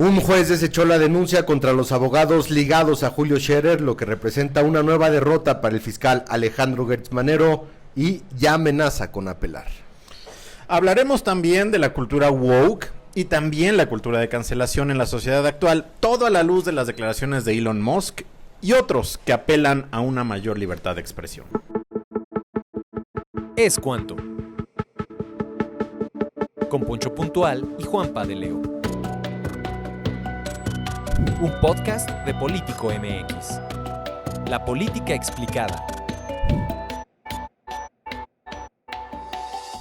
Un juez desechó la denuncia contra los abogados ligados a Julio Scherer, lo que representa una nueva derrota para el fiscal Alejandro Gertz Manero y ya amenaza con apelar. Hablaremos también de la cultura woke y también la cultura de cancelación en la sociedad actual, todo a la luz de las declaraciones de Elon Musk y otros que apelan a una mayor libertad de expresión. Es cuanto. Con Poncho Puntual y Juanpa de Leo. Un podcast de Político MX. La política explicada.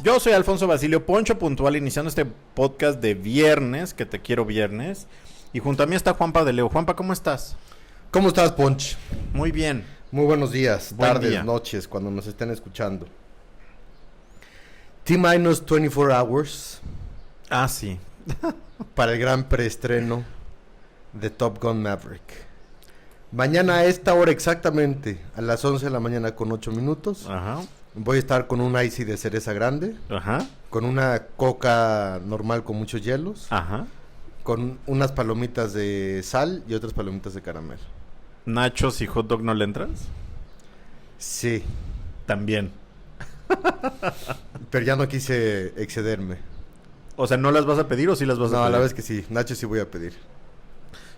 Yo soy Alfonso Basilio Poncho Puntual, iniciando este podcast de viernes, que te quiero viernes. Y junto a mí está Juanpa de Leo. Juanpa, ¿cómo estás? ¿Cómo estás, Ponch? Muy bien. Muy buenos días, Buen tardes, día. noches, cuando nos estén escuchando. T-minus 24 hours Ah, sí. para el gran preestreno de Top Gun Maverick. Mañana a esta hora exactamente, a las 11 de la mañana con 8 minutos, Ajá. voy a estar con un icy de cereza grande, Ajá. con una coca normal con muchos hielos, Ajá. con unas palomitas de sal y otras palomitas de caramelo. ¿Nachos y hot dog no le entras? Sí, También. pero ya no quise excederme. O sea, ¿no las vas a pedir o sí las vas a No, pedir? la vez que sí, nachos sí voy a pedir.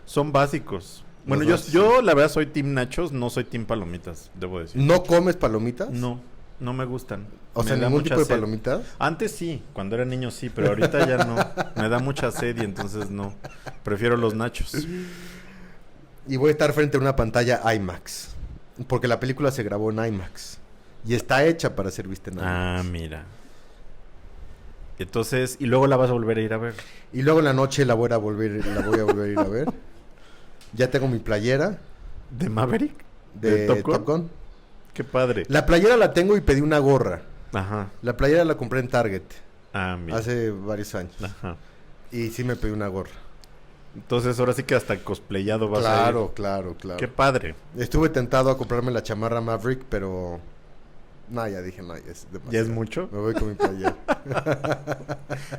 Son básicos. Bueno, Los yo la verdad soy team nachos, no soy team palomitas, debo decir. ¿No comes palomitas? No me gustan. O sea, Me da ningún mucha tipo de sed. palomitas. Antes sí, cuando era niño sí, pero ahorita ya no. Me da mucha sed y entonces no. Prefiero los nachos. Y voy a estar frente a una pantalla IMAX. Porque la película se grabó en IMAX. Y está hecha para ser vista en IMAX. Ah, mira. Entonces, y luego la vas a volver a ir a ver. Y luego en la noche la voy a volver a ir a ver. Ya tengo mi playera ¿De Maverick? de Top Gun. Qué padre. La playera la tengo y pedí una gorra. Ajá. La playera la compré en Target Ah, mira. hace varios años. Ajá. Y sí me pedí una gorra. Entonces, ahora sí que hasta cosplayado vas a ir. Claro. Qué padre. Estuve tentado a comprarme la chamarra Maverick, pero... No, ya dije, no, ya es demasiado. ¿Ya es mucho? Me voy con mi playera.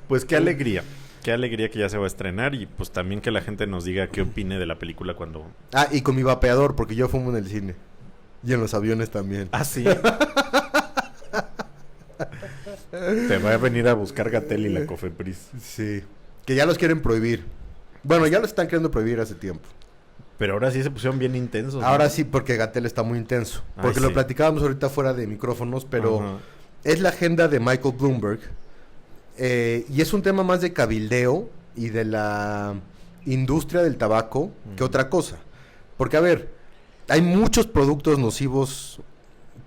Pues qué alegría. Qué alegría que ya se va a estrenar y pues también que la gente nos diga qué opine de la película cuando... Ah, y con mi vapeador, porque yo fumo en el cine. Y en los aviones también. Ah, sí. Te va a venir a buscar Gatell y la Cofepris. Sí. Que ya los quieren prohibir. Bueno, ya los están queriendo prohibir hace tiempo. Pero ahora sí se pusieron bien intensos, ¿no? Ahora sí, porque Gatell está muy intenso. Ay, Porque sí. lo platicábamos ahorita fuera de micrófonos, pero Ajá. es la agenda de Michael Bloomberg. Y es un tema más de cabildeo y de la industria del tabaco que otra cosa. Porque, a ver, hay muchos productos nocivos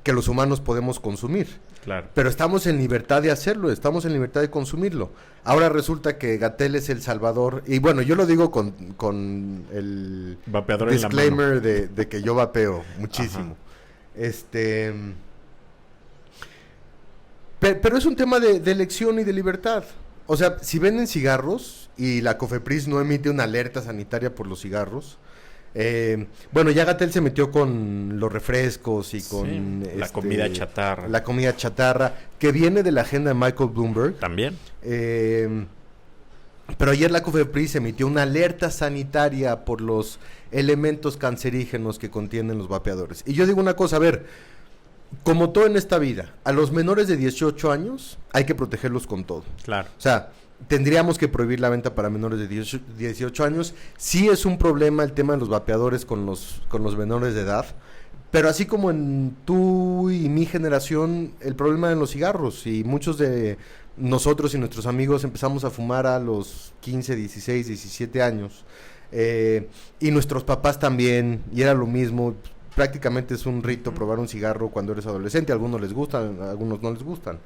que los humanos podemos consumir. Claro. Pero estamos en libertad de hacerlo, estamos en libertad de consumirlo. Ahora resulta que Gatell es el salvador. Y bueno, yo lo digo con el Vapeador en la mano. disclaimer de que yo vapeo muchísimo. Pero es un tema de elección y de libertad. O sea, si venden cigarros y la Cofepris no emite una alerta sanitaria por los cigarros, bueno, ya Gatell se metió con los refrescos y con la comida chatarra. La comida chatarra, que viene de la agenda de Michael Bloomberg. También. Pero ayer la Cofepris emitió una alerta sanitaria por los elementos cancerígenos que contienen los vapeadores. Y yo digo una cosa, a ver, como todo en esta vida, a los menores de 18 años hay que protegerlos con todo. Claro. O sea, tendríamos que prohibir la venta para menores de 18 años. Sí es un problema el tema de los vapeadores con los menores de edad. Pero así como en tu y mi generación, el problema en los cigarros. Y muchos de nosotros y nuestros amigos empezamos a fumar a los 15, 16, 17 años. Y nuestros papás también. Y era lo mismo. Prácticamente es un rito probar un cigarro cuando eres adolescente. A algunos les gustan, a algunos no les gustan.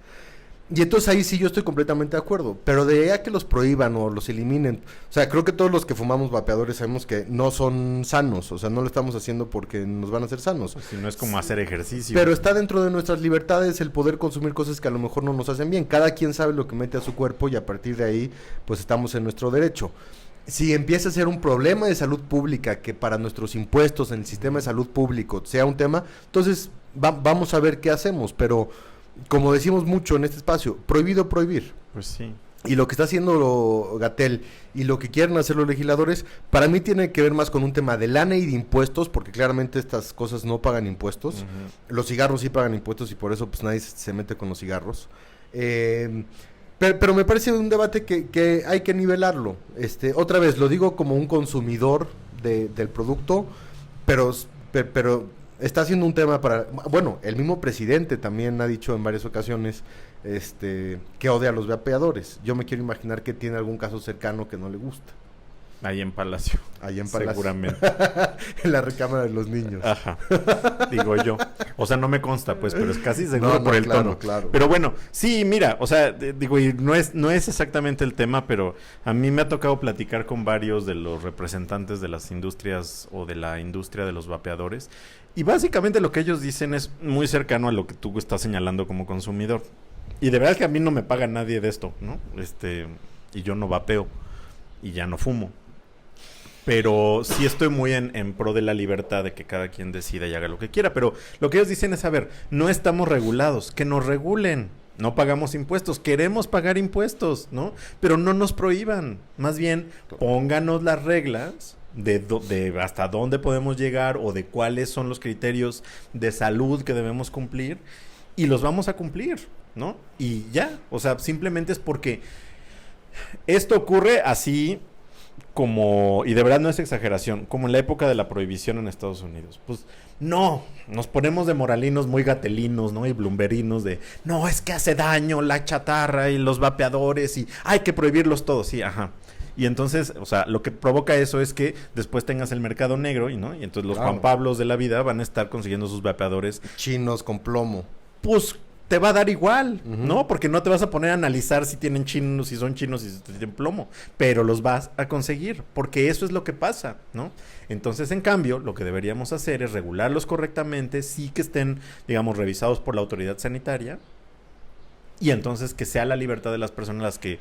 Y entonces ahí sí yo estoy completamente de acuerdo. Pero de ahí a que los prohíban o los eliminen. O sea, creo que todos los que fumamos vapeadores sabemos que no son sanos. O sea, no lo estamos haciendo porque nos van a hacer sanos. Pues si no es como hacer ejercicio. Pero está dentro de nuestras libertades el poder consumir cosas que a lo mejor no nos hacen bien. Cada quien sabe lo que mete a su cuerpo y a partir de ahí pues estamos en nuestro derecho. Si empieza a ser un problema de salud pública que para nuestros impuestos en el sistema de salud público sea un tema, entonces vamos a ver qué hacemos. Pero como decimos mucho en este espacio, prohibido prohibir. Pues sí. y lo que está haciendo Gatell y lo que quieren hacer los legisladores, para mí tiene que ver más con un tema de lana y de impuestos, porque claramente estas cosas no pagan impuestos. Uh-huh. Los cigarros sí pagan impuestos y por eso pues nadie se mete con los cigarros. Pero me parece un debate que hay que nivelarlo. Otra vez, lo digo como un consumidor del producto, pero está siendo un tema para... Bueno, el mismo presidente también ha dicho en varias ocasiones que odia a los vapeadores. Yo me quiero imaginar que tiene algún caso cercano que no le gusta. Ahí en Palacio. Seguramente. En la recámara de los niños. Ajá. Digo yo. O sea, no me consta, pues, pero es casi seguro por el tono. Claro. Pero bueno, sí, mira, o sea, digo, y no es exactamente el tema, pero a mí me ha tocado platicar con varios de los representantes de las industrias o de la industria de los vapeadores. Y básicamente lo que ellos dicen es muy cercano a lo que tú estás señalando como consumidor. Y de verdad que a mí no me paga nadie de esto, ¿no? Y yo no vapeo y ya no fumo. Pero sí estoy muy en pro de la libertad de que cada quien decida y haga lo que quiera. Pero lo que ellos dicen es, a ver, no estamos regulados, que nos regulen. No pagamos impuestos, queremos pagar impuestos, ¿no? Pero no nos prohíban. Más bien, pónganos las reglas de hasta dónde podemos llegar o de cuáles son los criterios de salud que debemos cumplir y los vamos a cumplir, ¿no? Y ya, o sea, simplemente es porque esto ocurre así como, y de verdad no es exageración, como en la época de la prohibición en Estados Unidos. Pues no, nos ponemos de moralinos muy gatelinos, ¿no? Y blumberinos de, no, es que hace daño la chatarra y los vapeadores y hay que prohibirlos todos, sí, ajá. Y entonces, o sea, lo que provoca eso es que después tengas el mercado negro, ¿no? Y entonces los Juan Pablos de la vida van a estar consiguiendo sus vapeadores chinos con plomo. Pues te va a dar igual, ¿no? Porque no te vas a poner a analizar si tienen chinos, si son chinos, si tienen plomo, pero los vas a conseguir, porque eso es lo que pasa, ¿no? Entonces, en cambio, lo que deberíamos hacer es regularlos correctamente, sí que estén, digamos, revisados por la autoridad sanitaria, y entonces que sea la libertad de las personas las que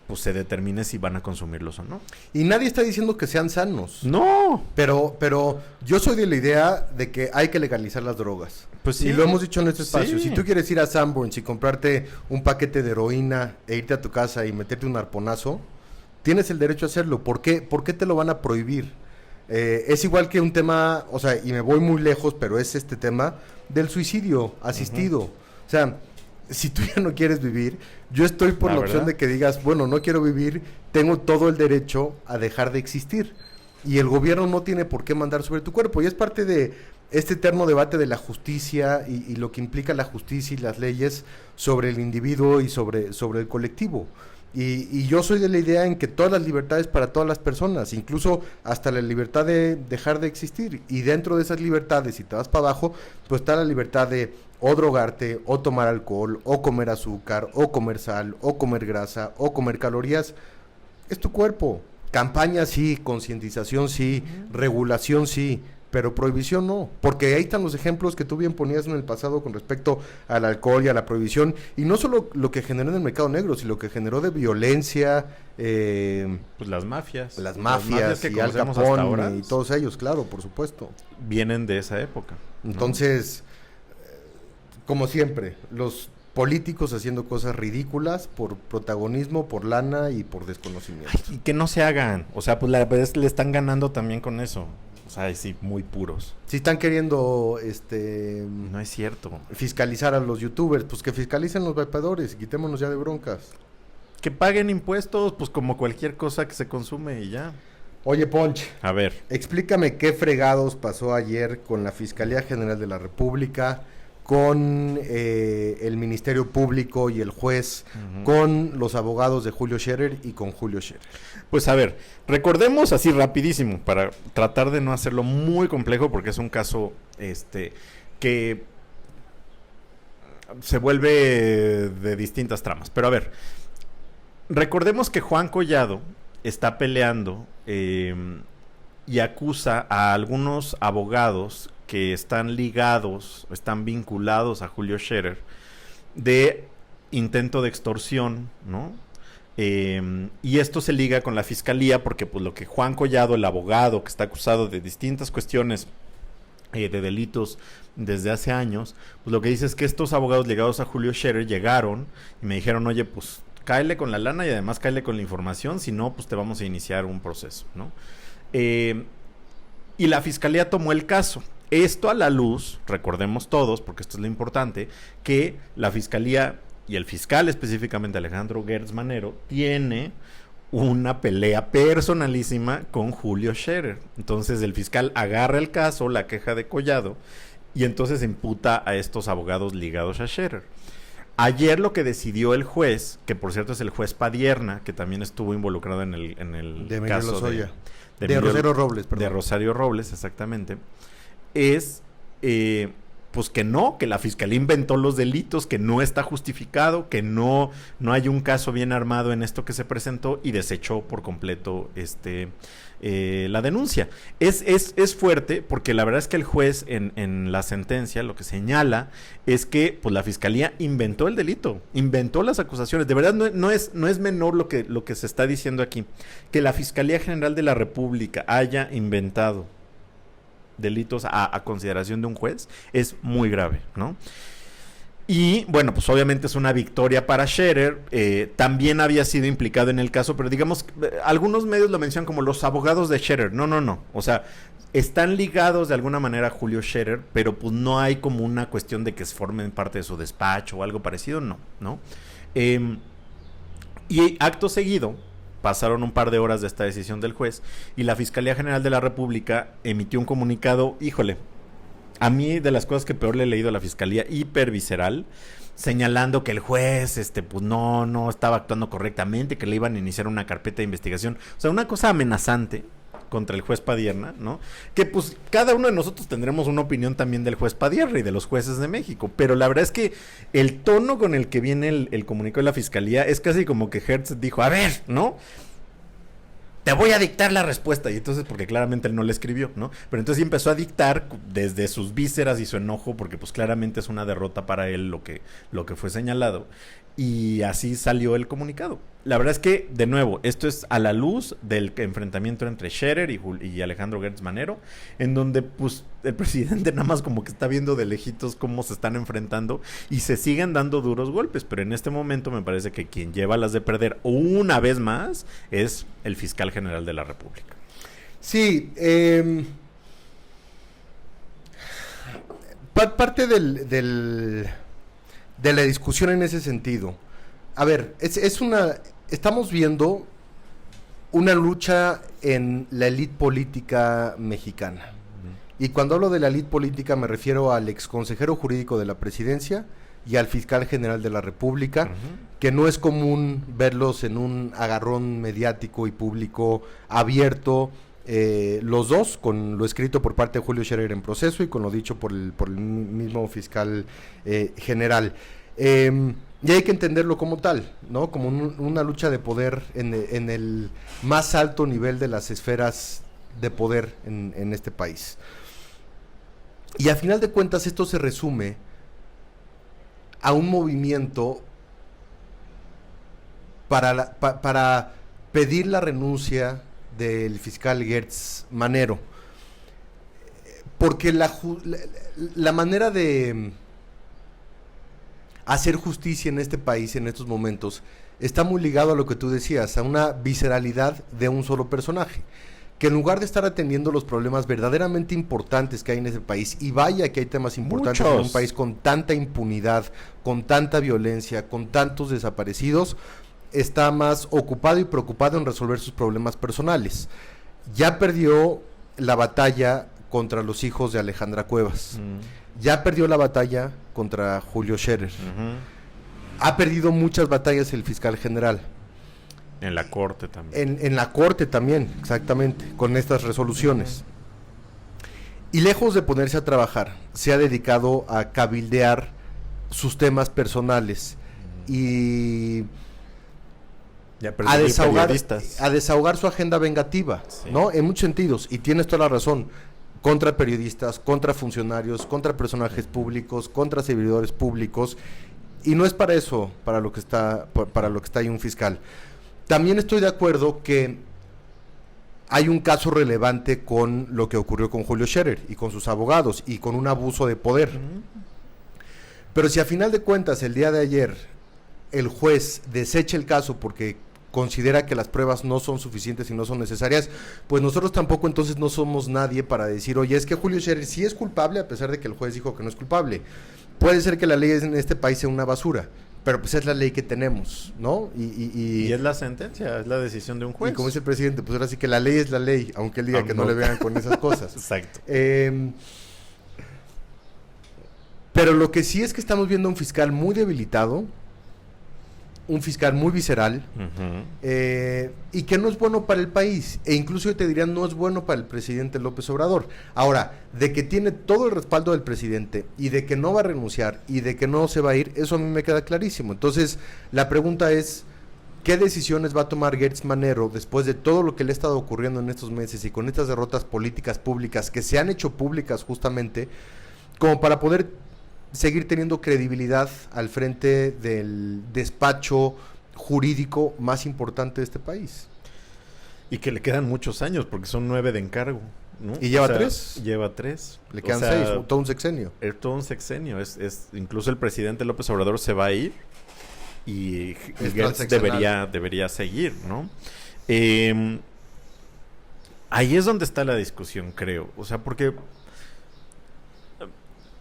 pues se determine si van a consumirlos o no. Y nadie está diciendo que sean sanos. No. Pero yo soy de la idea de que hay que legalizar las drogas. Pues sí. Y lo hemos dicho en este espacio. Sí. Si tú quieres ir a Sanborns y comprarte un paquete de heroína e irte a tu casa y meterte un arponazo, tienes el derecho a hacerlo. ¿Por qué te lo van a prohibir? Es igual que un tema, o sea, y me voy muy lejos, pero es este tema del suicidio asistido. O sea, si tú ya no quieres vivir, yo estoy por la opción de que digas, bueno, no quiero vivir, tengo todo el derecho a dejar de existir. Y el gobierno no tiene por qué mandar sobre tu cuerpo. Y es parte de este eterno debate de la justicia y lo que implica la justicia y las leyes sobre el individuo y sobre el colectivo. Y yo soy de la idea en que todas las libertades para todas las personas, incluso hasta la libertad de dejar de existir. Y dentro de esas libertades, si te vas para abajo, pues está la libertad de o drogarte, o tomar alcohol, o comer azúcar, o comer sal, o comer grasa, o comer calorías. Es tu cuerpo. Campaña sí, concientización sí, regulación sí, pero prohibición no, porque ahí están los ejemplos que tú bien ponías en el pasado con respecto al alcohol y a la prohibición, y no solo lo que generó en el mercado negro, sino lo que generó de violencia, pues las mafias que y Al Capone y todos ellos, claro, por supuesto. Vienen de esa época. Entonces, como siempre, los políticos haciendo cosas ridículas por protagonismo, por lana y por desconocimiento. Ay, y que no se hagan, o sea, pues le están ganando también con eso. O sea, sí, muy puros. Si están queriendo, no es cierto. Fiscalizar a los youtubers, pues que fiscalicen los vapeadores y quitémonos ya de broncas. Que paguen impuestos, pues como cualquier cosa que se consume y ya. Oye, Ponch. A ver. Explícame qué fregados pasó ayer con la Fiscalía General de la República, con el Ministerio Público y el juez, con los abogados de Julio Scherer y con Julio Scherer. Pues a ver, recordemos así rapidísimo, para tratar de no hacerlo muy complejo, porque es un caso que se vuelve de distintas tramas. Pero a ver, recordemos que Juan Collado está peleando y acusa a algunos abogados que están ligados, están vinculados a Julio Scherer de intento de extorsión, ¿no? Y esto se liga con la fiscalía porque pues lo que Juan Collado, el abogado que está acusado de distintas cuestiones de delitos desde hace años, pues lo que dice es que estos abogados ligados a Julio Scherer llegaron y me dijeron, oye, pues cáele con la lana y además cáele con la información, si no, pues te vamos a iniciar un proceso, ¿no? Y la fiscalía tomó el caso. Esto a la luz, recordemos todos, porque esto es lo importante, que la fiscalía y el fiscal específicamente Alejandro Gertz Manero tiene una pelea personalísima con Julio Scherer. Entonces el fiscal agarra el caso, la queja de Collado, y entonces imputa a estos abogados ligados a Scherer. Ayer lo que decidió el juez, que por cierto es el juez Padierna, que también estuvo involucrado en el de caso Lozoya. de Rosario Robles, perdón. De Rosario Robles, exactamente, es pues que no, que la fiscalía inventó los delitos, que no está justificado, que no hay un caso bien armado en esto que se presentó y desechó por completo la denuncia. Es fuerte porque la verdad es que el juez en la sentencia lo que señala es que pues la fiscalía inventó el delito, inventó las acusaciones. De verdad no es menor lo que se está diciendo aquí, que la Fiscalía General de la República haya inventado delitos a consideración de un juez, es muy grave, ¿no? Y bueno, pues obviamente es una victoria para Scherer. También había sido implicado en el caso, pero digamos, algunos medios lo mencionan como los abogados de Scherer. No. O sea, están ligados de alguna manera a Julio Scherer, pero pues no hay como una cuestión de que formen parte de su despacho o algo parecido, no. Y acto seguido, pasaron un par de horas de esta decisión del juez y la Fiscalía General de la República emitió un comunicado, híjole, a mí de las cosas que peor le he leído a la Fiscalía, hipervisceral, señalando que el juez pues no estaba actuando correctamente, que le iban a iniciar una carpeta de investigación. O sea, una cosa amenazante contra el juez Padierna, ¿no? Que pues cada uno de nosotros tendremos una opinión también del juez Padierna y de los jueces de México, pero la verdad es que el tono con el que viene el comunicado de la Fiscalía es casi como que Hertz dijo, a ver, ¿no? Te voy a dictar la respuesta. Y entonces, porque claramente él no le escribió, ¿no? Pero entonces empezó a dictar desde sus vísceras y su enojo, porque pues claramente es una derrota para él lo que fue señalado. Y así salió el comunicado. La verdad es que, de nuevo, esto es a la luz del enfrentamiento entre Scherer y Alejandro Gertz Manero, en donde pues el presidente nada más como que está viendo de lejitos cómo se están enfrentando y se siguen dando duros golpes, pero en este momento me parece que quien lleva las de perder una vez más es el fiscal general de la República. Sí, parte de la discusión en ese sentido. A ver, estamos viendo una lucha en la élite política mexicana. Y cuando hablo de la élite política me refiero al exconsejero jurídico de la presidencia y al fiscal general de la República, que no es común verlos en un agarrón mediático y público abierto, los dos, con lo escrito por parte de Julio Scherer en proceso y con lo dicho por el mismo fiscal general. Y hay que entenderlo como tal, ¿no? Como una lucha de poder en el más alto nivel de las esferas de poder en este país. Y a final de cuentas esto se resume a un movimiento para pedir la renuncia del fiscal Gertz Manero, porque la manera de hacer justicia en este país en estos momentos está muy ligado a lo que tú decías, a una visceralidad de un solo personaje, que en lugar de estar atendiendo los problemas verdaderamente importantes que hay en ese país, y vaya que hay temas importantes en un país con tanta impunidad, con tanta violencia, con tantos desaparecidos, está más ocupado y preocupado en resolver sus problemas personales. Ya perdió la batalla contra los hijos de Alejandra Cuevas. Ya perdió la batalla contra Julio Scherer. Ha perdido muchas batallas el fiscal general. En la corte también. En la corte también, exactamente, con estas resoluciones. Y lejos de ponerse a trabajar, se ha dedicado a cabildear sus temas personales y a desahogar su agenda vengativa, sí, ¿no? En muchos sentidos, y tienes toda la razón, contra periodistas, contra funcionarios, contra personajes públicos, contra servidores públicos, y no es para eso para lo que está ahí un fiscal. También estoy de acuerdo que hay un caso relevante con lo que ocurrió con Julio Scherer y con sus abogados y con un abuso de poder. Pero si a final de cuentas el día de ayer el juez deseche el caso porque considera que las pruebas no son suficientes y no son necesarias, pues nosotros tampoco entonces no somos nadie para decir, oye, es que Julio Scherer sí es culpable a pesar de que el juez dijo que no es culpable. Puede ser que la ley en este país sea una basura, pero pues es la ley que tenemos, ¿no? Y es la sentencia, es la decisión de un juez. Y como dice el presidente, pues ahora sí que la ley es la ley, aunque él diga que no le vean con esas cosas. Exacto. Pero lo que sí es que estamos viendo un fiscal muy debilitado, un fiscal muy visceral, y que no es bueno para el país, e incluso yo te diría no es bueno para el presidente López Obrador. Ahora, de que tiene todo el respaldo del presidente, y de que no va a renunciar, y de que no se va a ir, eso a mí me queda clarísimo. Entonces, la pregunta es, ¿qué decisiones va a tomar Gertz Manero después de todo lo que le ha estado ocurriendo en estos meses, y con estas derrotas políticas públicas, que se han hecho públicas justamente, como para poder seguir teniendo credibilidad al frente del despacho jurídico más importante de este país? Y que le quedan muchos años, porque son 9 de encargo, ¿no? ¿Y lleva 3? Lleva 3. Le quedan 6, todo un sexenio. Es todo un sexenio. Incluso el presidente López Obrador se va a ir y Gertz debería seguir, ¿no? Ahí es donde está la discusión, creo. O sea, porque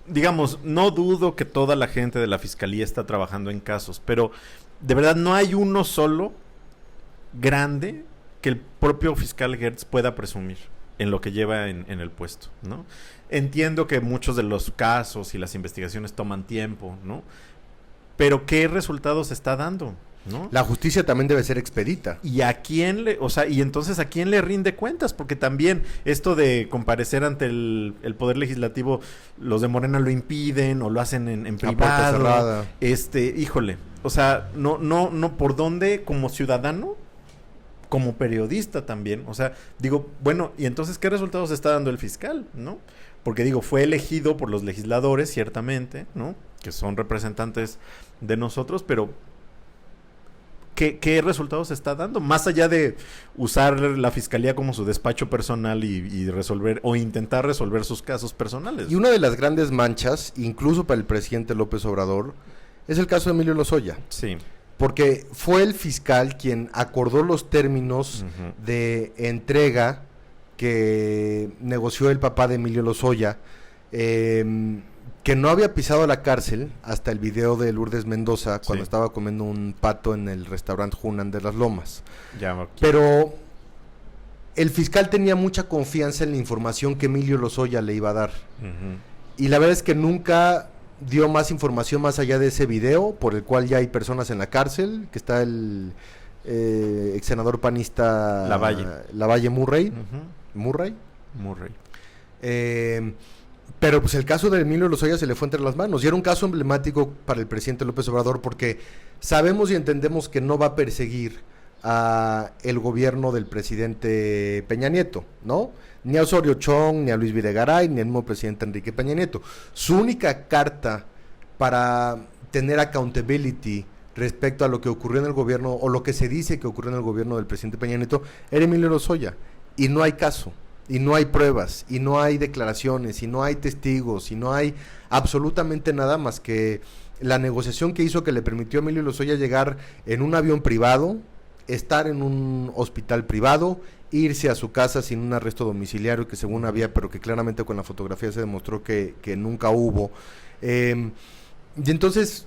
digamos, no dudo que toda la gente de la fiscalía está trabajando en casos, pero de verdad no hay uno solo grande que el propio fiscal Gertz pueda presumir en lo que lleva en el puesto, ¿no? Entiendo que muchos de los casos y las investigaciones toman tiempo, ¿no? Pero ¿qué resultados está dando? ¿No? La justicia también debe ser expedita. ¿Y a quién y entonces a quién le rinde cuentas? Porque también esto de comparecer ante el Poder Legislativo, los de Morena lo impiden o lo hacen en privado. Cerrada. Híjole, o sea, no, ¿por dónde como ciudadano? Como periodista también, o sea, digo, bueno, ¿y entonces qué resultados está dando el fiscal, no? Porque digo, fue elegido por los legisladores, ciertamente, ¿no? Que son representantes de nosotros, pero ¿qué resultados está dando? Más allá de usar la fiscalía como su despacho personal y resolver o intentar resolver sus casos personales. Y una de las grandes manchas, incluso para el presidente López Obrador, es el caso de Emilio Lozoya. Sí. Porque fue el fiscal quien acordó los términos de entrega que negoció el papá de Emilio Lozoya, que no había pisado la cárcel hasta el video de Lourdes Mendoza cuando estaba comiendo un pato en el restaurante Hunan de Las Lomas. Pero el fiscal tenía mucha confianza en la información que Emilio Lozoya le iba a dar. Y la verdad es que nunca dio más información más allá de ese video, por el cual ya hay personas en la cárcel, que está el ex senador panista Lavalle Murray. ¿Murray? Pero pues el caso de Emilio Lozoya se le fue entre las manos, y era un caso emblemático para el presidente López Obrador, porque sabemos y entendemos que no va a perseguir a el gobierno del presidente Peña Nieto, ¿no? Ni a Osorio Chong, ni a Luis Videgaray, ni al mismo presidente Enrique Peña Nieto. Su única carta para tener accountability respecto a lo que ocurrió en el gobierno, o lo que se dice que ocurrió en el gobierno del presidente Peña Nieto, era Emilio Lozoya, y no hay caso. Y no hay pruebas, y no hay declaraciones, y no hay testigos, y no hay absolutamente nada más que la negociación que hizo, que le permitió a Emilio Lozoya llegar en un avión privado, estar en un hospital privado, irse a su casa sin un arresto domiciliario que según había, pero que claramente con la fotografía se demostró que nunca hubo. Y entonces,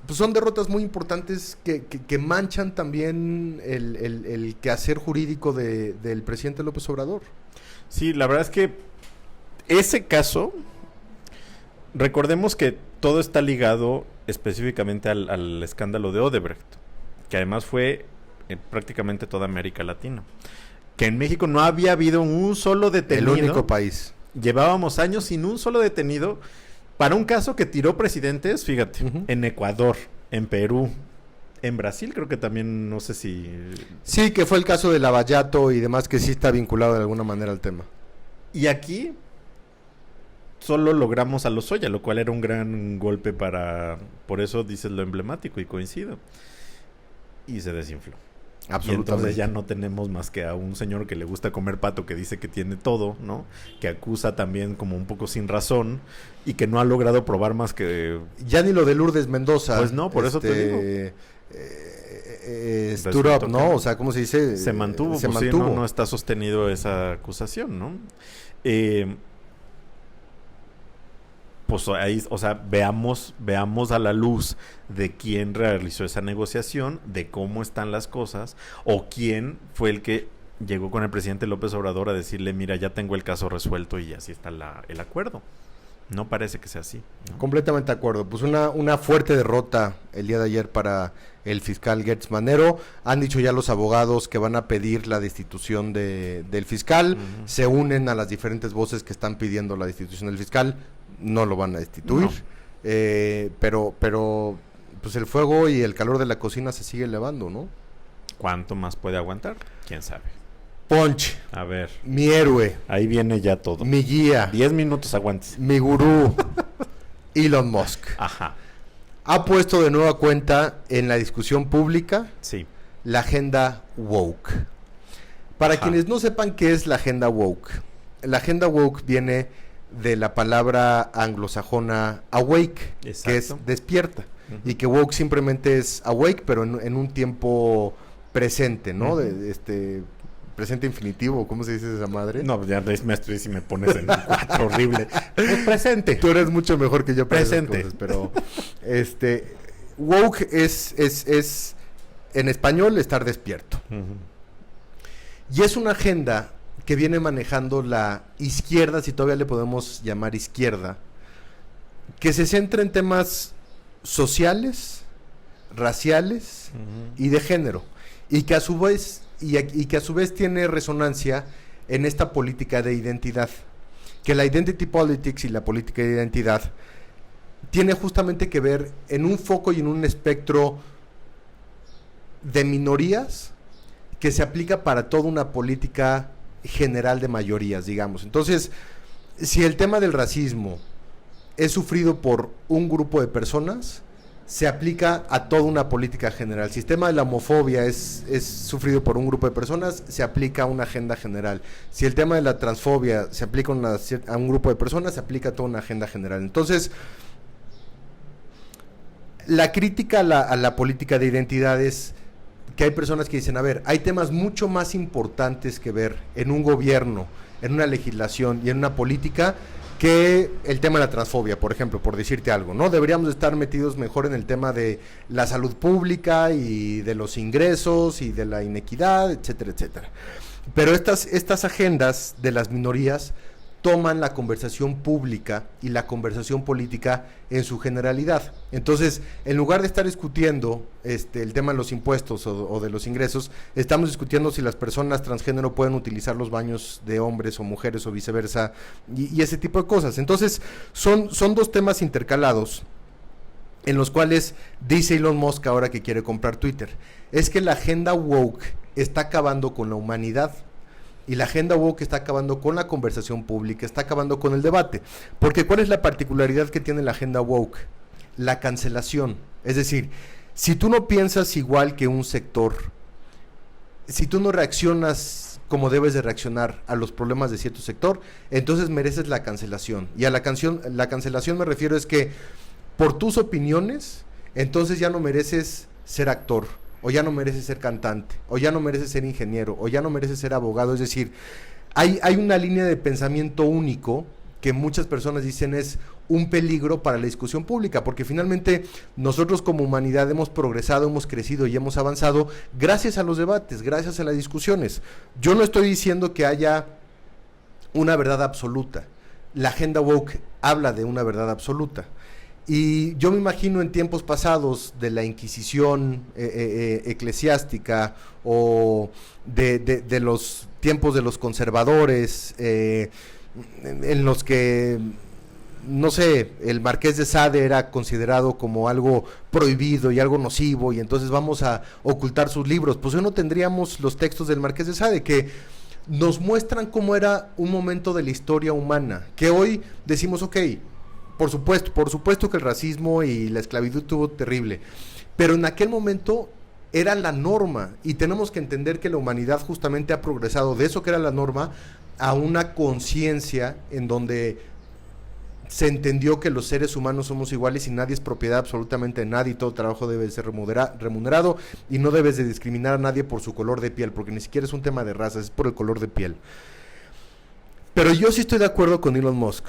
pues son derrotas muy importantes que manchan también el quehacer jurídico del presidente López Obrador. Sí, la verdad es que ese caso, recordemos que todo está ligado específicamente al escándalo de Odebrecht, que además fue en prácticamente toda América Latina. Que en México no había habido un solo detenido. El único país. Llevábamos años sin un solo detenido para un caso que tiró presidentes, fíjate, en Ecuador, en Perú, en Brasil creo que también, no sé si... Sí, que fue el caso de Lavallato y demás, que sí está vinculado de alguna manera al tema. Y aquí solo logramos a Lozoya, lo cual era un gran golpe por eso dices lo emblemático y coincido. Y se desinfló. Absolutamente. Y entonces ya no tenemos más que a un señor que le gusta comer pato, que dice que tiene todo, ¿no? Que acusa también como un poco sin razón y que no ha logrado probar más que... Ya ni lo de Lourdes Mendoza. Pues no, por eso te digo. stood up, ¿no? O sea, ¿cómo se dice? Se mantuvo. Se pues mantuvo. Sí, no está sostenido esa acusación, ¿no? Pues ahí, o sea, veamos a la luz de quién realizó esa negociación, de cómo están las cosas, o quién fue el que llegó con el presidente López Obrador a decirle, mira, ya tengo el caso resuelto y así está el acuerdo. No parece que sea así, ¿no? Completamente de acuerdo. Pues una fuerte derrota el día de ayer para el fiscal Gertz Manero. Han dicho ya los abogados que van a pedir la destitución del fiscal. Uh-huh. Se unen a las diferentes voces que están pidiendo la destitución del fiscal. No lo van a destituir. No. Pero pues el fuego y el calor de la cocina se sigue elevando, ¿no? ¿Cuánto más puede aguantar? ¿Quién sabe? Punch, A ver, mi héroe, ahí viene ya todo. mi guía, 10 minutos aguantes. mi gurú, Elon Musk. Ajá, Ha puesto de nueva cuenta en la discusión pública sí. la agenda woke. Para Ajá. quienes no sepan qué es la agenda woke viene de la palabra anglosajona awake, Exacto. que es despierta, Uh-huh. y que woke simplemente es awake, pero en un tiempo presente, ¿no? Uh-huh. Presente infinitivo, ¿cómo se dice esa madre? No, ya me estoy si me pones en 4 horrible. Pues presente. Tú eres mucho mejor que yo para esas Presente. cosas, pero woke es en español estar despierto. Uh-huh. Y es una agenda que viene manejando la izquierda, si todavía le podemos llamar izquierda, que se centra en temas sociales, raciales Uh-huh. y de género, y que a su vez tiene resonancia en esta política de identidad, que la identity politics y la política de identidad tiene justamente que ver en un foco y en un espectro de minorías que se aplica para toda una política general de mayorías, digamos. Entonces, si el tema del racismo es sufrido por un grupo de personas, se aplica a toda una política general. Si el tema de la homofobia es sufrido por un grupo de personas, se aplica a una agenda general. Si el tema de la transfobia se aplica a un grupo de personas, se aplica a toda una agenda general. Entonces, la crítica a la política de identidad es que hay personas que dicen, a ver, hay temas mucho más importantes que ver en un gobierno, en una legislación y en una política que el tema de la transfobia, por ejemplo, por decirte algo, ¿no? Deberíamos estar metidos mejor en el tema de la salud pública y de los ingresos y de la inequidad, etcétera, etcétera. Pero estas agendas de las minorías toman la conversación pública y la conversación política en su generalidad. Entonces, en lugar de estar discutiendo el tema de los impuestos o de los ingresos, estamos discutiendo si las personas transgénero pueden utilizar los baños de hombres o mujeres o viceversa, y ese tipo de cosas. Entonces, son dos temas intercalados en los cuales dice Elon Musk ahora que quiere comprar Twitter. Es que la agenda woke está acabando con la humanidad. Y la agenda woke está acabando con la conversación pública, está acabando con el debate. Porque ¿cuál es la particularidad que tiene la agenda woke? La cancelación. Es decir, si tú no piensas igual que un sector, si tú no reaccionas como debes de reaccionar a los problemas de cierto sector, entonces mereces la cancelación. Y a la cancelación me refiero es que por tus opiniones, entonces ya no mereces ser actor, o ya no mereces ser cantante, o ya no mereces ser ingeniero, o ya no mereces ser abogado. Es decir, hay una línea de pensamiento único que muchas personas dicen es un peligro para la discusión pública, porque finalmente nosotros como humanidad hemos progresado, hemos crecido y hemos avanzado gracias a los debates, gracias a las discusiones. Yo no estoy diciendo que haya una verdad absoluta. La agenda woke habla de una verdad absoluta. Y yo me imagino en tiempos pasados de la Inquisición eclesiástica o de los tiempos de los conservadores, en los que, no sé, el Marqués de Sade era considerado como algo prohibido y algo nocivo, y entonces vamos a ocultar sus libros. Pues hoy no tendríamos los textos del Marqués de Sade que nos muestran cómo era un momento de la historia humana, que hoy decimos, ok, por supuesto que el racismo y la esclavitud estuvo terrible, pero en aquel momento era la norma, y tenemos que entender que la humanidad justamente ha progresado de eso que era la norma a una conciencia en donde se entendió que los seres humanos somos iguales y nadie es propiedad absolutamente de nadie y todo trabajo debe ser remunerado y no debes de discriminar a nadie por su color de piel, porque ni siquiera es un tema de raza, es por el color de piel. Pero yo sí estoy de acuerdo con Elon Musk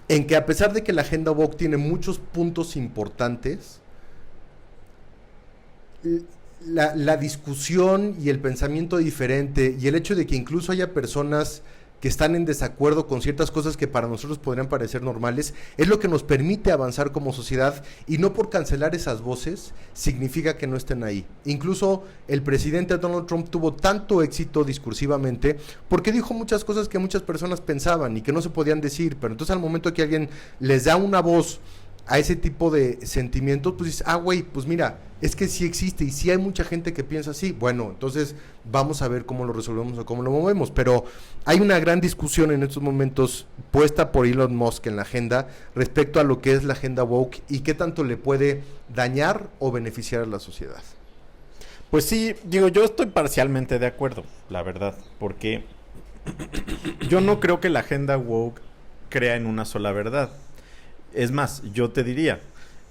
en que a pesar de que la agenda woke tiene muchos puntos importantes, la discusión y el pensamiento diferente y el hecho de que incluso haya personas que están en desacuerdo con ciertas cosas que para nosotros podrían parecer normales, es lo que nos permite avanzar como sociedad, y no por cancelar esas voces significa que no estén ahí. Incluso el presidente Donald Trump tuvo tanto éxito discursivamente porque dijo muchas cosas que muchas personas pensaban y que no se podían decir, pero entonces al momento que alguien les da una voz a ese tipo de sentimientos, pues dices, güey, pues mira, es que sí existe y sí hay mucha gente que piensa así. Bueno, entonces vamos a ver cómo lo resolvemos o cómo lo movemos. Pero hay una gran discusión en estos momentos puesta por Elon Musk en la agenda respecto a lo que es la agenda woke y qué tanto le puede dañar o beneficiar a la sociedad. Pues sí, digo, yo estoy parcialmente de acuerdo, la verdad, porque yo no creo que la agenda woke crea en una sola verdad. Es más, yo te diría,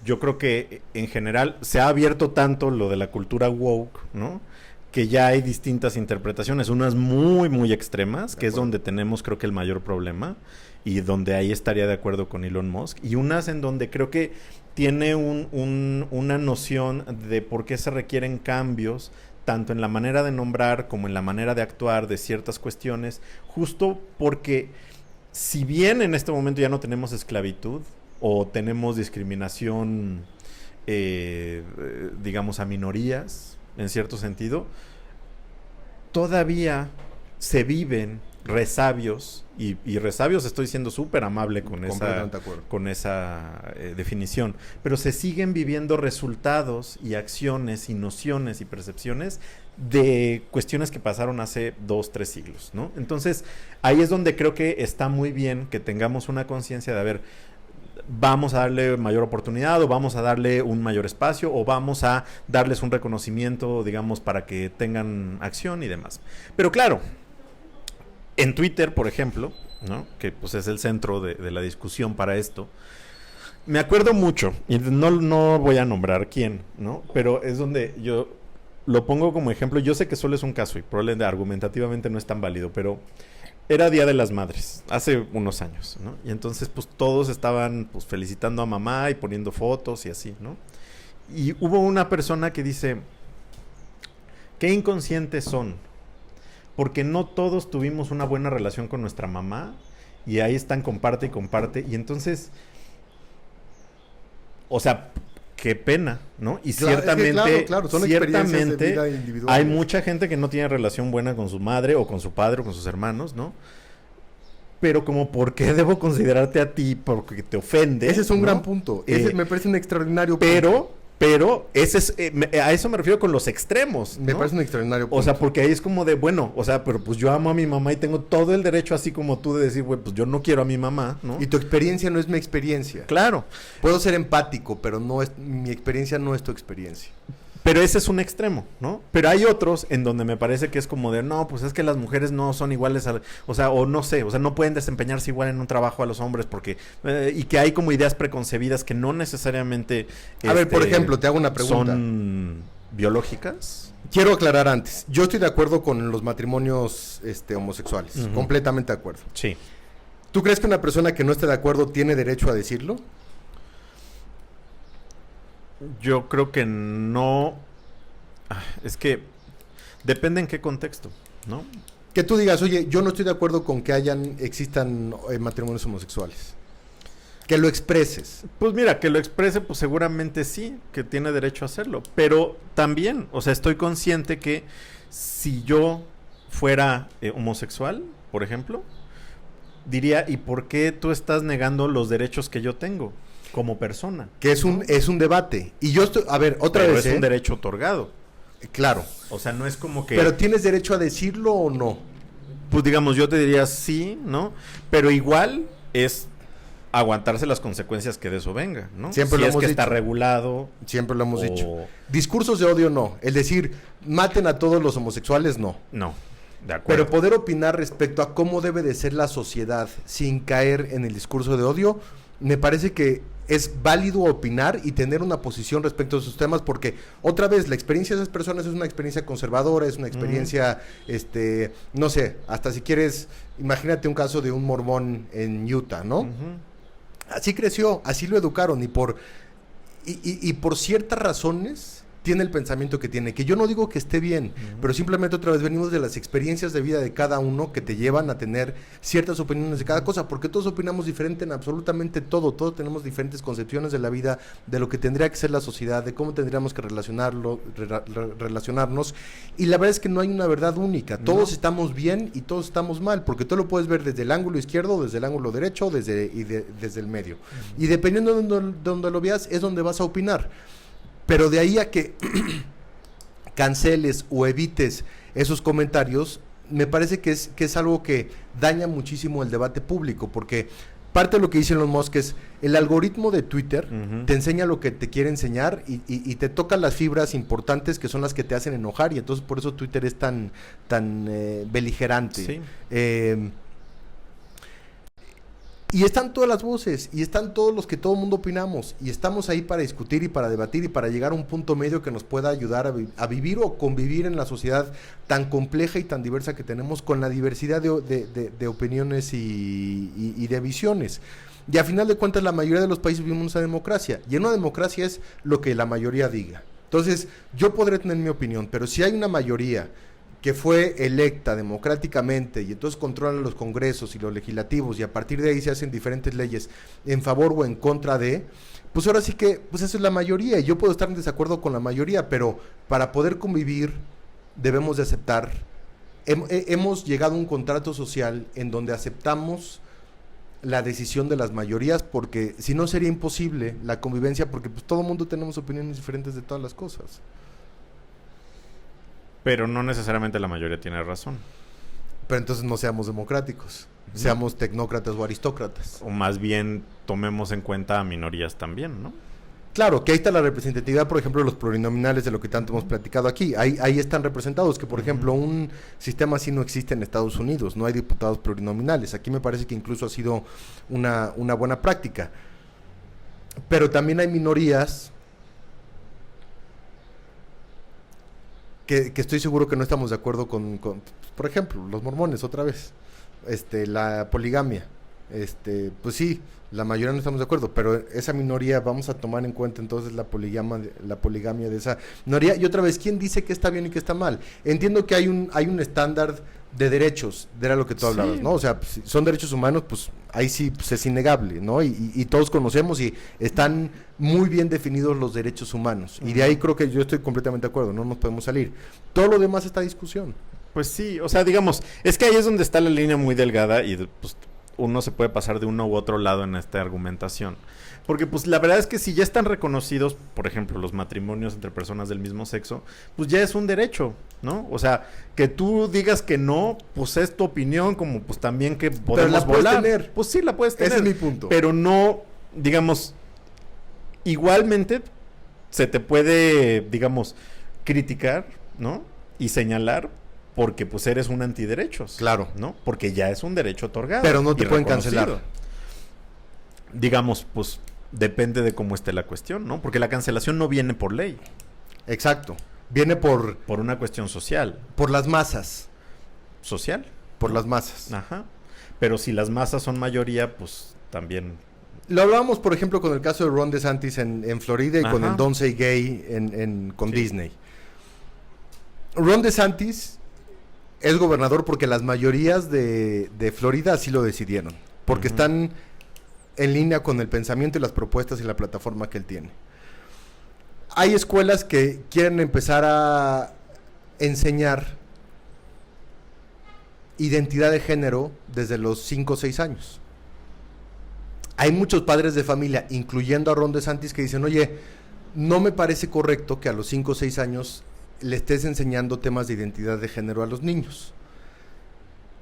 yo creo que en general se ha abierto tanto lo de la cultura woke, ¿no? Que ya hay distintas interpretaciones, unas muy, muy extremas, que es donde tenemos creo que el mayor problema y donde ahí estaría de acuerdo con Elon Musk, y unas en donde creo que tiene una noción de por qué se requieren cambios tanto en la manera de nombrar como en la manera de actuar de ciertas cuestiones, justo porque si bien en este momento ya no tenemos esclavitud o tenemos discriminación, digamos, a minorías, en cierto sentido, todavía se viven resabios, y resabios estoy siendo súper amable con esa definición, pero se siguen viviendo resultados y acciones y nociones y percepciones de cuestiones que pasaron hace 2, 3 siglos, ¿no? Entonces, ahí es donde creo que está muy bien que tengamos una conciencia de, a ver, vamos a darle mayor oportunidad o vamos a darle un mayor espacio o vamos a darles un reconocimiento, digamos, para que tengan acción y demás. Pero claro, en Twitter, por ejemplo, ¿no? Que pues es el centro de la discusión para esto, me acuerdo mucho, y no voy a nombrar quién, ¿no? Pero es donde yo lo pongo como ejemplo. Yo sé que solo es un caso y probablemente argumentativamente no es tan válido, pero era Día de las Madres, hace unos años, ¿no? Y entonces, pues, todos estaban, pues, felicitando a mamá y poniendo fotos y así, ¿no? Y hubo una persona que dice, qué inconscientes son, porque no todos tuvimos una buena relación con nuestra mamá, y ahí están, comparte y comparte, y entonces, o sea, qué pena, ¿no? Y claro, ciertamente, son ciertamente hay mucha gente que no tiene relación buena con su madre o con su padre o con sus hermanos, ¿no? Pero como, ¿por qué debo considerarte a ti porque te ofende? Ese es un gran punto. Ese me parece un extraordinario punto. Pero ese es, a eso me refiero con los extremos, ¿no? Me parece un extraordinario punto. O sea, porque ahí es como de, bueno, o sea, pero pues yo amo a mi mamá y tengo todo el derecho, así como tú, de decir, güey, pues yo no quiero a mi mamá, ¿no? Y tu experiencia no es mi experiencia. Claro. Puedo ser empático, pero no es, mi experiencia no es tu experiencia. Pero ese es un extremo, ¿no? Pero hay otros en donde me parece que es como de, no, pues es que las mujeres no son iguales, o sea, o no sé, o sea, no pueden desempeñarse igual en un trabajo a los hombres porque, y que hay como ideas preconcebidas que no necesariamente... A ver, por ejemplo, te hago una pregunta. ¿Son biológicas? Quiero aclarar antes, yo estoy de acuerdo con los matrimonios homosexuales, completamente de acuerdo. Sí. ¿Tú crees que una persona que no esté de acuerdo tiene derecho a decirlo? Yo creo que no. Es que depende en qué contexto, ¿no? Que tú digas, oye, yo no estoy de acuerdo con que existan matrimonios homosexuales. Que lo expreses. Pues mira, que lo exprese, pues seguramente sí, que tiene derecho a hacerlo. Pero también, o sea, estoy consciente que si yo fuera homosexual, por ejemplo, diría, ¿y por qué tú estás negando los derechos que yo tengo como persona? Que es un debate. Y yo estoy, a ver, otra pero vez. Es un derecho otorgado. Claro. O sea, no es como que... Pero ¿tienes derecho a decirlo o no? Pues digamos, yo te diría sí, ¿no? Pero igual es aguantarse las consecuencias que de eso venga, ¿no? Siempre si lo es hemos que dicho. Está regulado. Siempre lo hemos dicho. Discursos de odio no. El decir, maten a todos los homosexuales, no. No. De acuerdo. Pero poder opinar respecto a cómo debe de ser la sociedad sin caer en el discurso de odio, me parece que es válido opinar y tener una posición respecto a esos temas, porque otra vez la experiencia de esas personas es una experiencia conservadora, es una experiencia, no sé, hasta si quieres, imagínate un caso de un mormón en Utah, ¿no? Así creció, así lo educaron y por ciertas razones tiene el pensamiento que tiene, que yo no digo que esté bien, pero simplemente otra vez venimos de las experiencias de vida de cada uno que te llevan a tener ciertas opiniones de cada cosa, porque todos opinamos diferente en absolutamente todo, todos tenemos diferentes concepciones de la vida, de lo que tendría que ser la sociedad, de cómo tendríamos que relacionarnos, y la verdad es que no hay una verdad única, todos estamos bien y todos estamos mal, porque tú lo puedes ver desde el ángulo izquierdo, desde el ángulo derecho, desde el medio, y dependiendo de donde lo veas, es donde vas a opinar. Pero de ahí a que canceles o evites esos comentarios, me parece que es algo que daña muchísimo el debate público, porque parte de lo que dicen los Musk es, el algoritmo de Twitter te enseña lo que te quiere enseñar y te toca las fibras importantes que son las que te hacen enojar, y entonces por eso Twitter es tan beligerante. Sí. Y están todas las voces, y están todos los que todo el mundo opinamos, y estamos ahí para discutir y para debatir y para llegar a un punto medio que nos pueda ayudar a vivir o convivir en la sociedad tan compleja y tan diversa que tenemos, con la diversidad de opiniones y de visiones. Y a final de cuentas la mayoría de los países vivimos una democracia, y en una democracia es lo que la mayoría diga. Entonces yo podré tener mi opinión, pero si hay una mayoría que fue electa democráticamente y entonces controlan los congresos y los legislativos, y a partir de ahí se hacen diferentes leyes en favor o en contra de, pues ahora sí que, pues eso es la mayoría, y yo puedo estar en desacuerdo con la mayoría, pero para poder convivir debemos de aceptar, hemos llegado a un contrato social en donde aceptamos la decisión de las mayorías, porque si no sería imposible la convivencia, porque pues todo el mundo tenemos opiniones diferentes de todas las cosas. Pero no necesariamente la mayoría tiene razón. Pero entonces no seamos democráticos, seamos tecnócratas o aristócratas. O más bien tomemos en cuenta a minorías también, ¿no? Claro, que ahí está la representatividad, por ejemplo, de los plurinominales, de lo que tanto hemos platicado aquí. Ahí están representados, que por ejemplo un sistema así no existe en Estados Unidos, no hay diputados plurinominales. Aquí me parece que incluso ha sido una buena práctica. Pero también hay minorías que estoy seguro que no estamos de acuerdo con, por ejemplo, los mormones, otra vez, la poligamia, pues sí, la mayoría no estamos de acuerdo, pero esa minoría vamos a tomar en cuenta entonces la poligamia de esa minoría. Y otra vez, ¿quién dice que está bien y que está mal? Entiendo que hay un estándar de derechos, era lo que tú hablabas, ¿no? O sea, si son derechos humanos, pues ahí sí pues es innegable, ¿no? Y todos conocemos y están muy bien definidos los derechos humanos. Y de ahí creo que yo estoy completamente de acuerdo, no nos podemos salir. Todo lo demás está discusión. Pues sí, o sea, digamos, es que ahí es donde está la línea muy delgada y pues uno se puede pasar de uno u otro lado en esta argumentación. Porque pues la verdad es que si ya están reconocidos, por ejemplo, los matrimonios entre personas del mismo sexo, pues ya es un derecho, ¿no? O sea, que tú digas que no, pues es tu opinión, como pues también que podemos la puedes volar. tener. Pues sí, la puedes tener. Ese es mi punto. Pero no, digamos, igualmente se te puede, digamos, criticar, ¿no? Y señalar porque pues eres un antiderechos. Claro. ¿No? Porque ya es un derecho otorgado. Pero no te y pueden reconocido. cancelar. Digamos, pues depende de cómo esté la cuestión, ¿no? Porque la cancelación no viene por ley. Exacto. Viene por una cuestión social. Por las masas. ¿Social? Por las masas. Ajá. Pero si las masas son mayoría, pues también... Lo hablábamos, por ejemplo, con el caso de Ron DeSantis en Florida y con Ajá. el Don't Say Gay con Sí. Disney. Ron DeSantis es gobernador porque las mayorías de Florida así lo decidieron. Porque están en línea con el pensamiento y las propuestas y la plataforma que él tiene. Hay escuelas que quieren empezar a enseñar identidad de género desde los 5 o 6 años. Hay muchos padres de familia, incluyendo a Ron DeSantis, que dicen, oye, no me parece correcto que a los 5 o 6 años le estés enseñando temas de identidad de género a los niños.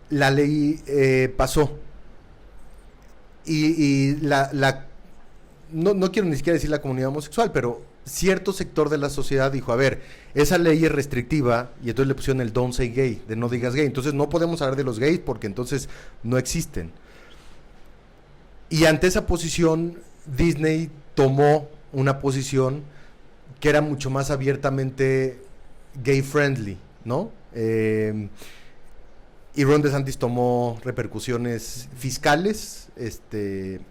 La ley pasó. Y no quiero ni siquiera decir la comunidad homosexual, pero cierto sector de la sociedad dijo, a ver, esa ley es restrictiva, y entonces le pusieron el don't say gay, de no digas gay, entonces no podemos hablar de los gays porque entonces no existen. Y ante esa posición, Disney tomó una posición que era mucho más abiertamente gay friendly, ¿no? Y Ron DeSantis tomó repercusiones fiscales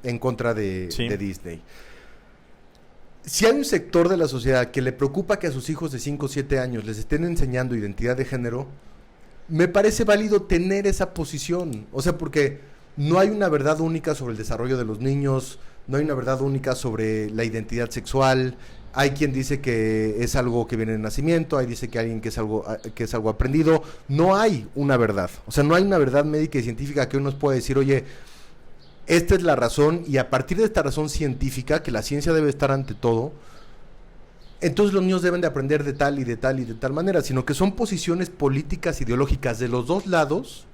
en contra de Disney. Si hay un sector de la sociedad que le preocupa que a sus hijos de 5 o 7 años les estén enseñando identidad de género, me parece válido tener esa posición. O sea, porque no hay una verdad única sobre el desarrollo de los niños, no hay una verdad única sobre la identidad sexual. Hay quien dice que es algo que viene de nacimiento, hay dice que alguien que es algo aprendido. No hay una verdad. O sea, no hay una verdad médica y científica que uno nos pueda decir, oye, esta es la razón, y a partir de esta razón científica, que la ciencia debe estar ante todo, entonces los niños deben de aprender de tal y de tal y de tal manera, sino que son posiciones políticas, ideológicas de los dos lados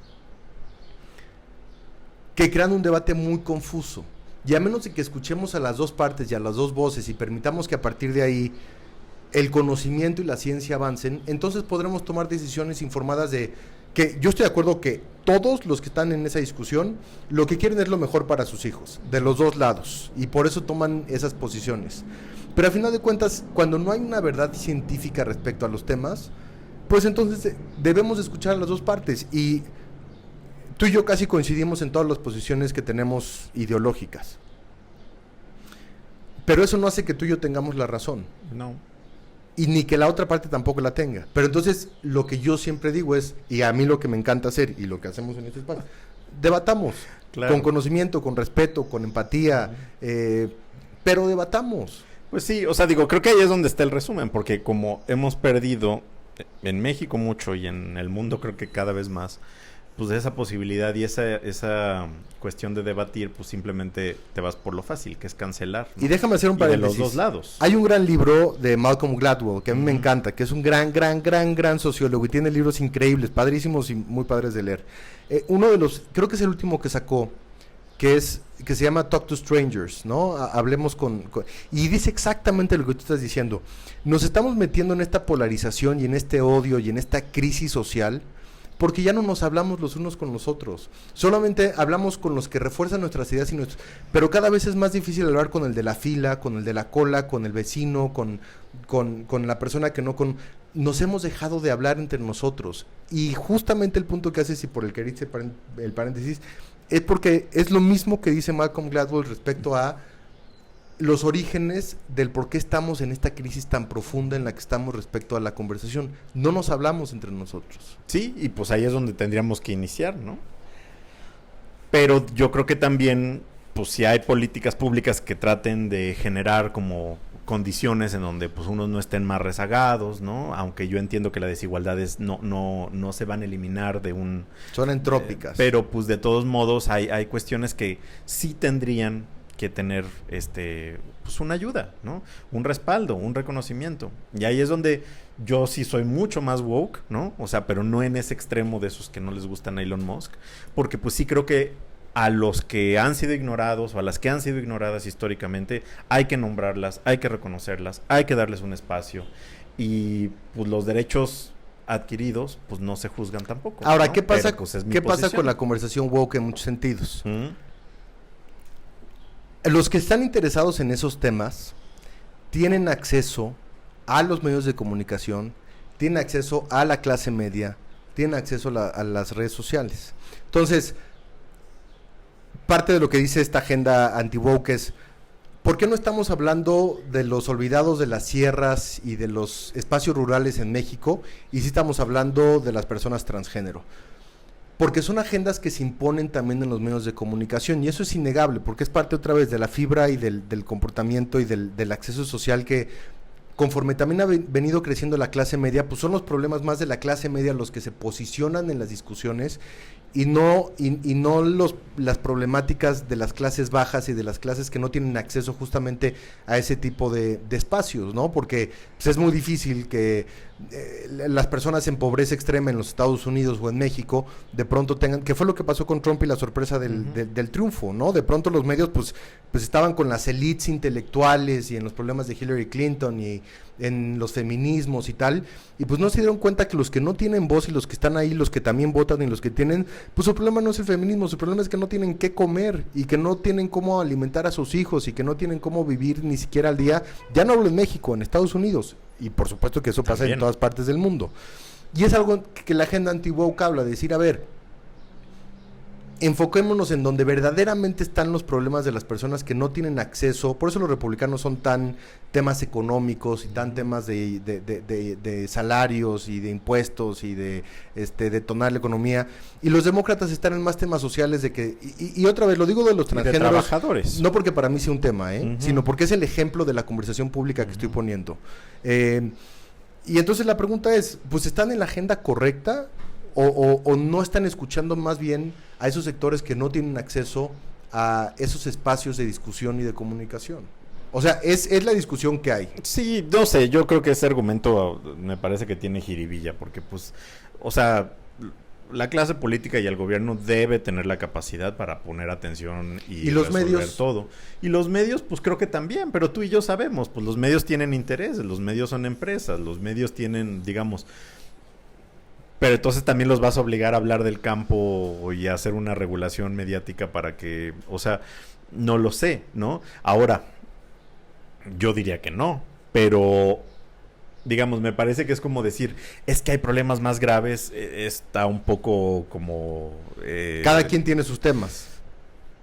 que crean un debate muy confuso. Y a menos de que escuchemos a las dos partes y a las dos voces y permitamos que a partir de ahí el conocimiento y la ciencia avancen, entonces podremos tomar decisiones informadas de que yo estoy de acuerdo que todos los que están en esa discusión lo que quieren es lo mejor para sus hijos, de los dos lados, y por eso toman esas posiciones. Pero a final de cuentas, cuando no hay una verdad científica respecto a los temas, pues entonces debemos escuchar a las dos partes, y tú y yo casi coincidimos en todas las posiciones que tenemos ideológicas. Pero eso no hace que tú y yo tengamos la razón. No. Y ni que la otra parte tampoco la tenga. Pero entonces lo que yo siempre digo es, y a mí lo que me encanta hacer y lo que hacemos en este espacio, debatamos, claro, con conocimiento, con respeto, con empatía, pero debatamos. Pues sí, o sea, digo, creo que ahí es donde está el resumen, porque como hemos perdido en México mucho y en el mundo creo que cada vez más, pues esa posibilidad y esa cuestión de debatir, pues simplemente te vas por lo fácil, que es cancelar, ¿no? Y déjame hacer un paréntesis. De los dos lados. Hay un gran libro de Malcolm Gladwell que a mí me encanta, que es un gran sociólogo y tiene libros increíbles, padrísimos y muy padres de leer. Uno de los, creo que es el último que sacó, que se llama Talk to Strangers, ¿no? Hablemos y dice exactamente lo que tú estás diciendo. Nos estamos metiendo en esta polarización y en este odio y en esta crisis social porque ya no nos hablamos los unos con los otros. Solamente hablamos con los que refuerzan nuestras ideas pero cada vez es más difícil hablar con el de la fila, con el de la cola, con el vecino, con la persona que no nos hemos dejado de hablar entre nosotros. Y justamente el punto que haces, y por el que hice el paréntesis, es porque es lo mismo que dice Malcolm Gladwell respecto a los orígenes del por qué estamos en esta crisis tan profunda en la que estamos respecto a la conversación. No nos hablamos entre nosotros. Sí, y pues ahí es donde tendríamos que iniciar, ¿no? Pero yo creo que también, pues si hay políticas públicas que traten de generar como condiciones en donde pues unos no estén más rezagados, ¿no? Aunque yo entiendo que las desigualdades no se van a eliminar de un... Son entrópicas. Pero pues de todos modos hay cuestiones que sí tendrían que tener pues una ayuda, ¿no? Un respaldo, un reconocimiento. Y ahí es donde yo sí soy mucho más woke, ¿no? O sea, pero no en ese extremo de esos que no les gustan a Elon Musk, porque pues sí creo que a los que han sido ignorados o a las que han sido ignoradas históricamente hay que nombrarlas, hay que reconocerlas, hay que darles un espacio, y pues los derechos adquiridos pues no se juzgan tampoco. Ahora, ¿no? ¿qué pasa, pero, pues, ¿qué pasa con la conversación woke en muchos sentidos? Los que están interesados en esos temas tienen acceso a los medios de comunicación, tienen acceso a la clase media, tienen acceso a las redes sociales. Entonces, parte de lo que dice esta agenda anti-woke es, ¿por qué no estamos hablando de los olvidados de las sierras y de los espacios rurales en México, y sí estamos hablando de las personas transgénero? Porque son agendas que se imponen también en los medios de comunicación, y eso es innegable, porque es parte otra vez de la fibra y del comportamiento y del acceso social que, conforme también ha venido creciendo la clase media, pues son los problemas más de la clase media los que se posicionan en las discusiones, y no las problemáticas de las clases bajas y de las clases que no tienen acceso justamente a ese tipo de espacios, ¿no? Porque pues, es muy difícil que las personas en pobreza extrema en los Estados Unidos o en México de pronto tengan, que fue lo que pasó con Trump y la sorpresa del triunfo, ¿no? De pronto los medios pues estaban con las élites intelectuales y en los problemas de Hillary Clinton y en los feminismos y tal, y pues no se dieron cuenta que los que no tienen voz y los que están ahí, los que también votan y los que tienen, pues su problema no es el feminismo, su problema es que no tienen qué comer y que no tienen cómo alimentar a sus hijos y que no tienen cómo vivir ni siquiera al día. Ya no hablo en México, en Estados Unidos, y por supuesto que eso pasa También en todas partes del mundo. Y es algo que la agenda anti-woke habla, de decir, a ver, enfoquémonos en donde verdaderamente están los problemas de las personas que no tienen acceso. Por eso los republicanos son tan temas económicos y tan temas de salarios y de impuestos y de detonar la economía. Y los demócratas están en más temas sociales de que, y otra vez, lo digo de los transgéneros, de trabajadores. No porque para mí sea un tema, sino porque es el ejemplo de la conversación pública que estoy poniendo. Y entonces la pregunta es, pues, ¿están en la agenda correcta? O no están escuchando más bien a esos sectores que no tienen acceso a esos espacios de discusión y de comunicación. O sea, es la discusión que hay. Sí, no sé, yo creo que ese argumento me parece que tiene jiribilla, porque pues, o sea, la clase política y el gobierno debe tener la capacidad para poner atención y los resolver medios todo. Y los medios, pues creo que también, pero tú y yo sabemos, pues los medios tienen intereses, los medios son empresas, los medios tienen, digamos... Pero entonces también los vas a obligar a hablar del campo y a hacer una regulación mediática para que, o sea, no lo sé, ¿no? Ahora, yo diría que no, pero digamos, me parece que es como decir, es que hay problemas más graves, está un poco como... cada quien tiene sus temas.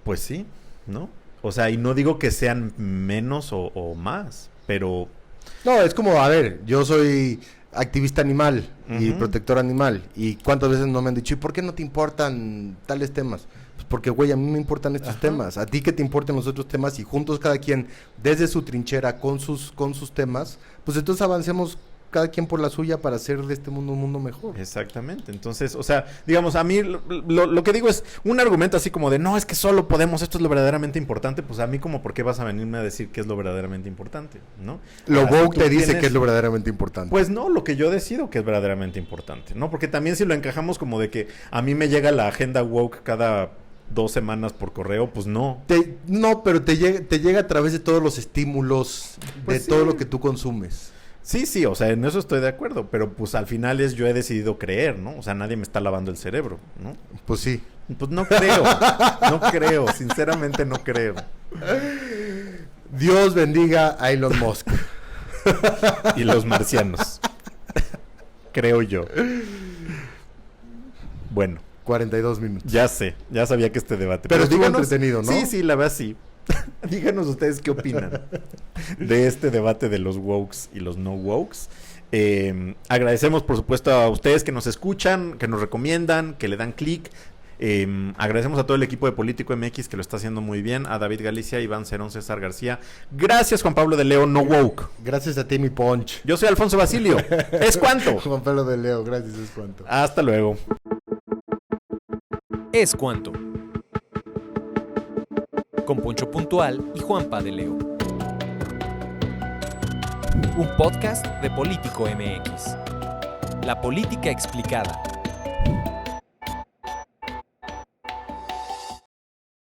Pues sí, ¿no? O sea, y no digo que sean menos o más, pero... No, es como, a ver, yo soy... activista animal y protector animal, y cuántas veces no me han dicho, ¿y por qué no te importan tales temas? Pues porque, güey, a mí me importan estos temas, a ti que te importan los otros temas, y juntos cada quien desde su trinchera con sus temas, pues entonces avancemos cada quien por la suya para hacer de este mundo un mundo mejor. Exactamente. Entonces, o sea, digamos, a mí lo que digo es un argumento así como de, no, es que solo podemos, esto es lo verdaderamente importante. Pues a mí como, ¿por qué vas a venirme a decir qué es lo verdaderamente importante? ¿No? Lo woke te dice tienes... que es lo verdaderamente importante. Pues no, lo que yo decido que es verdaderamente importante, ¿no? Porque también si lo encajamos como de que a mí me llega la agenda woke cada 2 semanas por correo, pues no. No, pero te llega a través de todos los estímulos, pues de sí. todo lo que tú consumes. Sí, o sea, en eso estoy de acuerdo, pero pues al final yo he decidido creer, ¿no? O sea, nadie me está lavando el cerebro, ¿no? Pues sí. Pues no creo, sinceramente no creo. Dios bendiga a Elon Musk. Y los marcianos. Creo yo. Bueno. 42 minutos. Ya sé, ya sabía que este debate. Pero estuvo entretenido, ¿no? Sí, la verdad sí. Díganos ustedes qué opinan de este debate de los wokes y los no wokes. Agradecemos por supuesto a ustedes que nos escuchan, que nos recomiendan, que le dan clic. Agradecemos a todo el equipo de Político MX que lo está haciendo muy bien, a David Galicia, Iván Cerón, César García. Gracias, Juan Pablo de Leo, no woke. Gracias a ti, mi Punch. Yo soy Alfonso Basilio. ¿Es cuánto? Juan Pablo de Leo, gracias, es cuánto. Hasta luego. Es cuánto. Con Poncho Puntual y Juanpa de Leo. Un podcast de Político MX. La política explicada.